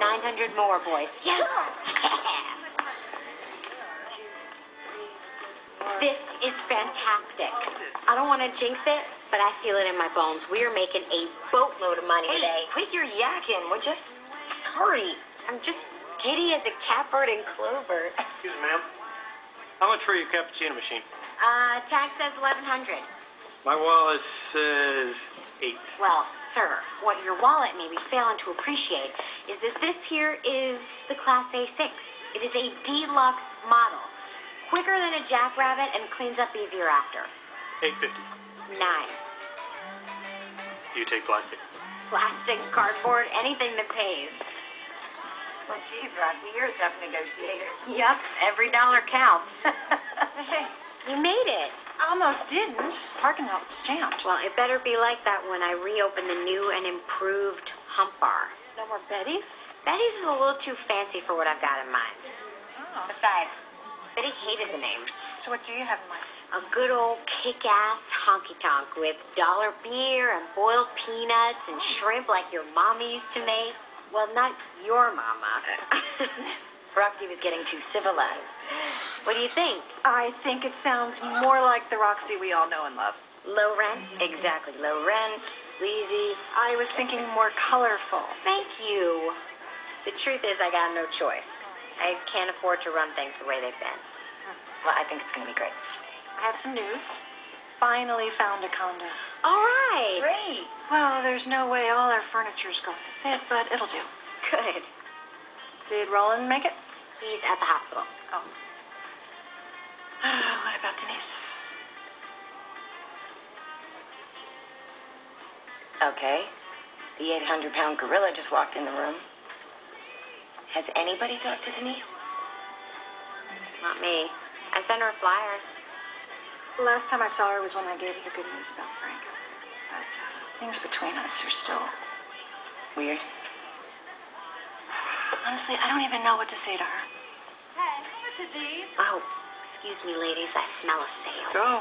900 more, boys. Yes! This is fantastic. I don't want to jinx it, but I feel it in my bones. We are making a boatload of money today. Quit your yakking, would you? Sorry. I'm just giddy as a catbird in clover. Excuse me, ma'am. How much for your cappuccino machine? Tag says 1100. My wallet says 8. Well, sir, what your wallet may be failing to appreciate is that this here is the Class A6. It is a deluxe model. Quicker than a jackrabbit and cleans up easier after. $8.50. 9. Do you take plastic? Plastic, cardboard, anything that pays. Well, geez, Roxy, you're a tough negotiator. Yep, every dollar counts. Hey, You made it. almost didn't. Parking lot was jammed. Well, it better be like that when I reopen the new and improved Hump Bar. No more Betty's? Betty's is a little too fancy for what I've got in mind. Oh. Besides, Betty hated the name. So what do you have in mind? A good old kick-ass honky-tonk with dollar beer and boiled peanuts and shrimp like your mama used to make. Well, not your mama. Roxy was getting too civilized. What do you think? I think it sounds more like the Roxy we all know and love. Low rent? Exactly. Low rent, sleazy. I was thinking more colorful. Thank you. The truth is I got no choice. I can't afford to run things the way they've been. Well, I think it's going to be great. I have some news. Finally found a condo. All right. Great. Well, there's no way all our furniture's going to fit, but it'll do. Good. Did Roland make it? He's at the hospital. Oh. What about Denise? Okay. The 800-pound gorilla just walked in the room. Has anybody talked to Denise? Not me. I sent her a flyer. The last time I saw her was when I gave her the good news about Frank. But things between us are still Weird. Honestly, I don't even know what to say to her. Hey, what are these? Oh, excuse me, ladies. I smell a sale. Go.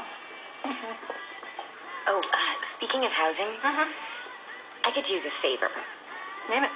Oh, speaking of housing, I could use a favor. Name it.